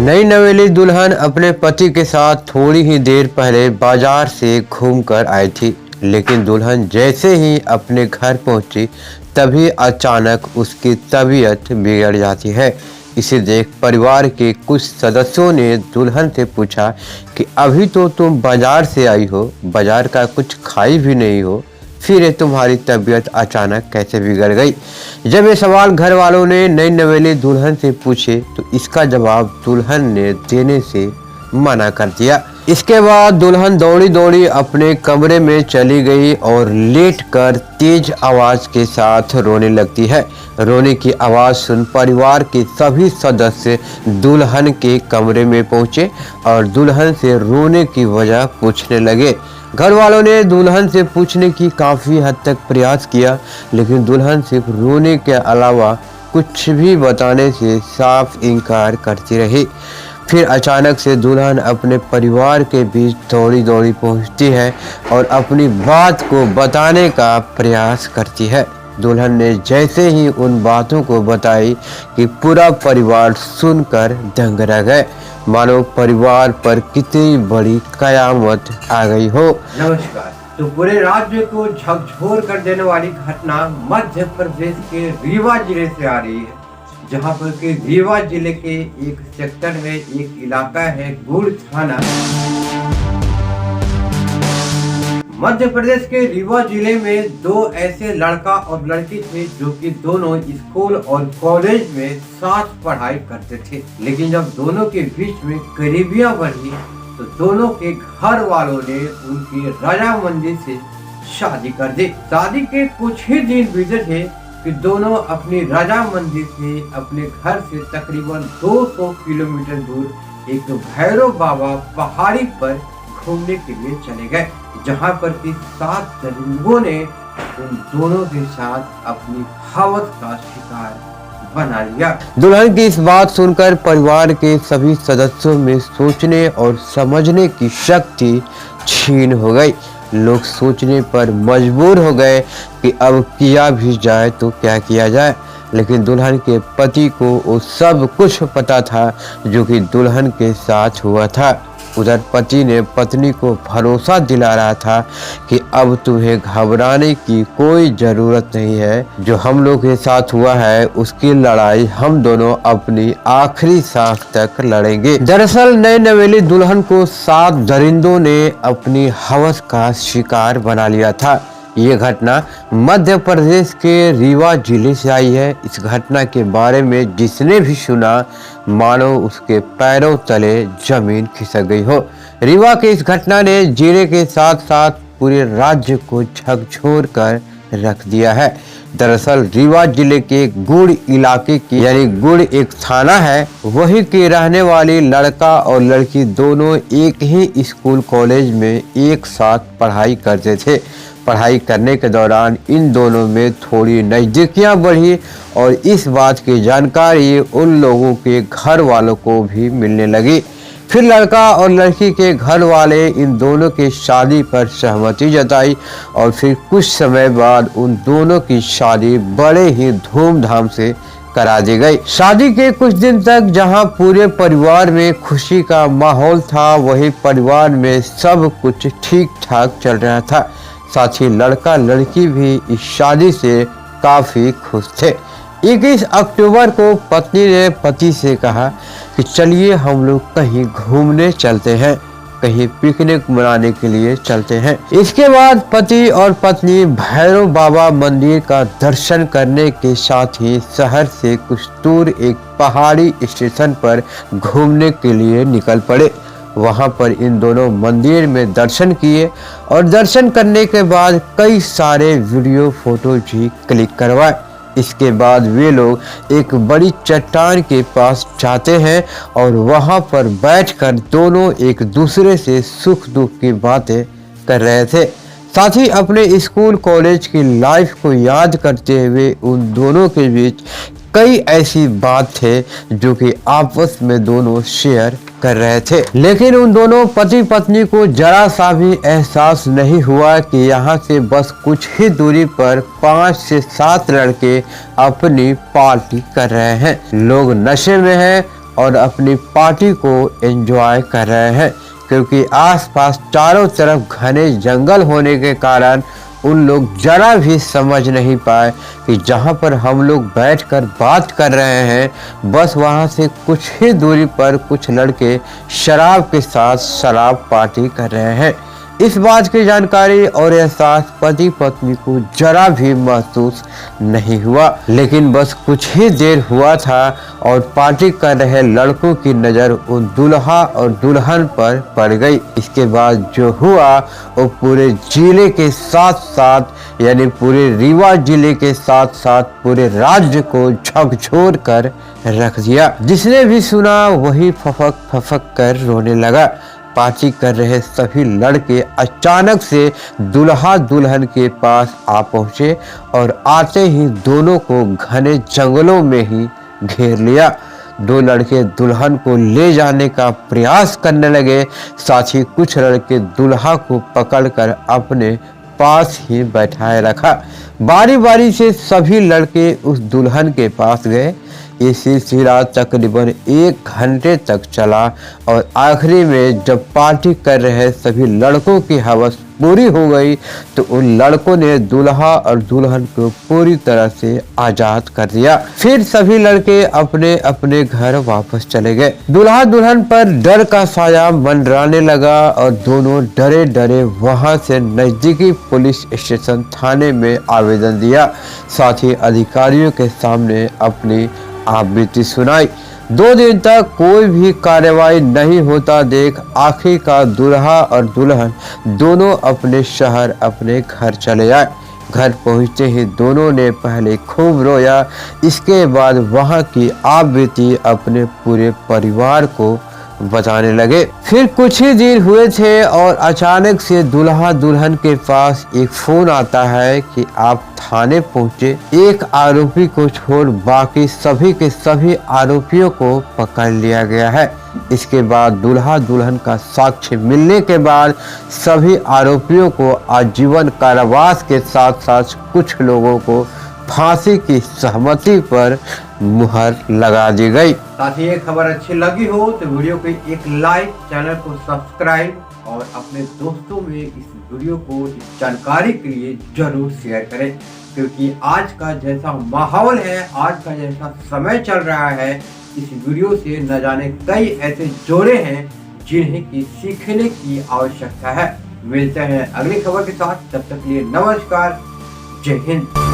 नई नवेली दुल्हन अपने पति के साथ थोड़ी ही देर पहले बाजार से घूमकर आई थी, लेकिन दुल्हन जैसे ही अपने घर पहुंची तभी अचानक उसकी तबीयत बिगड़ जाती है। इसे देख परिवार के कुछ सदस्यों ने दुल्हन से पूछा कि अभी तो तुम बाजार से आई हो, बाजार का कुछ खाई भी नहीं हो, फिर ये तुम्हारी तबीयत अचानक कैसे बिगड़ गई। जब ये सवाल घर वालों ने नई नवेली दुल्हन से पूछे तो इसका जवाब दुल्हन ने देने से मना कर दिया। इसके बाद दुल्हन दौड़ी दौड़ी अपने कमरे में चली गई और लेटकर तेज आवाज के साथ रोने लगती है। रोने की आवाज सुन परिवार के सभी सदस्य दुल्हन के कमरे में पहुंचे और दुल्हन से रोने की वजह पूछने लगे। घर वालों ने दुल्हन से पूछने की काफ़ी हद तक प्रयास किया, लेकिन दुल्हन सिर्फ रोने के अलावा कुछ भी बताने से साफ इनकार करती रही। फिर अचानक से दुल्हन अपने परिवार के बीच दौड़ी दौड़ी पहुंचती है और अपनी बात को बताने का प्रयास करती है। दुल्हन ने जैसे ही उन बातों को बताई कि पूरा परिवार सुनकर दंग रह गए, मानो परिवार पर कितनी बड़ी कयामत आ गई हो। नमस्कार। तो पूरे राज्य को झकझोर कर देने वाली घटना मध्य प्रदेश के रीवा जिले से आ रही है, जहां पर के रीवा जिले के एक सेक्टर में एक इलाका है गुड़ थाना। मध्य प्रदेश के रीवा जिले में दो ऐसे लड़का और लड़की थे जो कि दोनों स्कूल और कॉलेज में साथ पढ़ाई करते थे, लेकिन जब दोनों के बीच में करीबियां बढ़ी तो दोनों के घर वालों ने उनकी रजामंदी से शादी कर दी। शादी के कुछ ही दिन बीते थे कि दोनों अपनी रजामंदी से अपने घर से तकरीबन 200 किलोमीटर दूर एक भैरव बाबा पहाड़ी पर घूमने के लिए चले गए, जहां पर कि 7 दरिंदों ने उन दोनों के साथ अपनी हवस का शिकार बना लिया। दुल्हन की इस बात सुनकर परिवार के सभी सदस्यों में सोचने और समझने की शक्ति छीन हो गई। लोग सोचने पर मजबूर हो गए कि अब किया भी जाए तो क्या किया जाए, लेकिन दुल्हन के पति को वो सब कुछ पता था जो कि दुल्हन के साथ हुआ था। उधर पति ने पत्नी को भरोसा दिला रहा था कि अब तुम्हें घबराने की कोई ज़रूरत नहीं है, जो हम लोग के साथ हुआ है उसकी लड़ाई हम दोनों अपनी आखिरी सांस तक लड़ेंगे। दरअसल नई नवेली दुल्हन को 7 दरिंदों ने अपनी हवस का शिकार बना लिया था। ये घटना मध्य प्रदेश के रीवा जिले से आई है। इस घटना के बारे में जिसने भी सुना मानो उसके पैरों तले जमीन खिसक गई हो। रीवा की इस घटना ने जिले के साथ साथ पूरे राज्य को झकझोर कर रख दिया है। दरअसल रीवा जिले के गुड़ इलाके की यानी गुड़ एक थाना है, वही के रहने वाली लड़का और लड़की दोनों एक ही स्कूल कॉलेज में एक साथ पढ़ाई करते थे। पढ़ाई करने के दौरान इन दोनों में थोड़ी नज़दीकियां बढ़ी और इस बात की जानकारी उन लोगों के घर वालों को भी मिलने लगी। फिर लड़का और लड़की के घर वाले इन दोनों की शादी पर सहमति जताई और फिर कुछ समय बाद उन दोनों की शादी बड़े ही धूमधाम से करा दी गई। शादी के कुछ दिन तक जहां पूरे परिवार में खुशी का माहौल था, वही परिवार में सब कुछ ठीक ठाक चल रहा था। साथ ही लड़का लड़की भी इस शादी से काफी खुश थे। 21 अक्टूबर को पत्नी ने पति से कहा कि चलिए हम लोग कहीं घूमने चलते हैं, कहीं पिकनिक मनाने के लिए चलते हैं। इसके बाद पति और पत्नी भैरव बाबा मंदिर का दर्शन करने के साथ ही शहर से कुछ दूर एक पहाड़ी स्टेशन पर घूमने के लिए निकल पड़े। वहां पर इन दोनों मंदिर में दर्शन किए और दर्शन करने के बाद कई सारे वीडियो फोटो भी क्लिक करवाए। इसके बाद वे लोग एक बड़ी चट्टान के पास जाते हैं और वहां पर बैठकर दोनों एक दूसरे से सुख दुख की बातें कर रहे थे। साथ ही अपने स्कूल कॉलेज की लाइफ को याद करते हुए उन दोनों के बीच कई ऐसी बात थे जो कि आपस में दोनों शेयर कर रहे थे, लेकिन उन दोनों पति पत्नी को जरा सा भी एहसास नहीं हुआ कि यहाँ से बस कुछ ही दूरी पर 5 से 7 लड़के अपनी पार्टी कर रहे हैं। लोग नशे में हैं, और अपनी पार्टी को एंजॉय कर रहे हैं, क्योंकि आसपास चारों तरफ घने जंगल होने के कारण उन लोग जरा भी समझ नहीं पाए कि जहाँ पर हम लोग बैठकर बात कर रहे हैं बस वहाँ से कुछ ही दूरी पर कुछ लड़के शराब के साथ शराब पार्टी कर रहे हैं। इस बात की जानकारी और एहसास पति पत्नी को जरा भी महसूस नहीं हुआ, लेकिन बस कुछ ही देर हुआ था और पार्टी कर रहे लड़कों की नज़र उन दूल्हा और दुल्हन पर पड़ गई। इसके बाद जो हुआ वो पूरे जिले के साथ साथ यानी पूरे रीवा जिले के साथ साथ पूरे राज्य को झकझोर कर रख दिया। जिसने भी सुना वही फफक फफक कर रोने लगा। पार्टी कर रहे सभी लड़के अचानक से दुल्हा दुल्हन के पास आ पहुंचे और आते ही दोनों को घने जंगलों में ही घेर लिया। दो लड़के दुल्हन को ले जाने का प्रयास करने लगे, साथ ही कुछ लड़के दुल्हा को पकड़कर अपने पास ही बैठाए रखा। बारी बारी से सभी लड़के उस दुल्हन के पास गए। ये सिलसिला तकरीबन 1 घंटे तक चला और आखिरी में जब पार्टी कर रहे सभी लड़कों की हवस पूरी हो गई तो उन लड़कों ने दुल्हा और दुल्हन को पूरी तरह से आजाद कर दिया। फिर सभी लड़के अपने अपने घर वापस चले गए। दुल्हा दुल्हन पर डर का साया मंडराने लगा और दोनों डरे डरे वहां से नजदीकी पुलिस स्टेशन थाने में आवेदन दिया, साथ ही अधिकारियों के सामने अपनी आप बीती सुनाई। 2 दिन तक कोई भी कार्रवाई नहीं होता देख आखिरकार दुल्हा और दुल्हन दोनों अपने शहर अपने घर चले आए। घर पहुंचते ही दोनों ने पहले खूब रोया, इसके बाद वहां की आप बीती अपने पूरे परिवार को बताने लगे। फिर कुछ ही दिन हुए थे और अचानक से दुल्हा दुल्हन के पास एक फोन आता है कि आप थाने पहुंचे, एक आरोपी को छोड़ बाकी सभी के सभी आरोपियों को पकड़ लिया गया है। इसके बाद दुल्हा दुल्हन का साक्ष्य मिलने के बाद सभी आरोपियों को आजीवन कारावास के साथ साथ कुछ लोगों को फांसी की सहमति पर मुहर लगा दी गई। साथ ही ये खबर अच्छी लगी हो तो वीडियो को एक लाइक, चैनल को सब्सक्राइब और अपने दोस्तों में इस वीडियो को इस जानकारी के लिए जरूर शेयर करें, क्योंकि आज का जैसा माहौल है, आज का जैसा समय चल रहा है, इस वीडियो से न जाने कई ऐसे जोड़े हैं जिन्हें की सीखने की आवश्यकता है। मिलते हैं अगली खबर के साथ, तब तक के लिए नमस्कार, जय हिंद।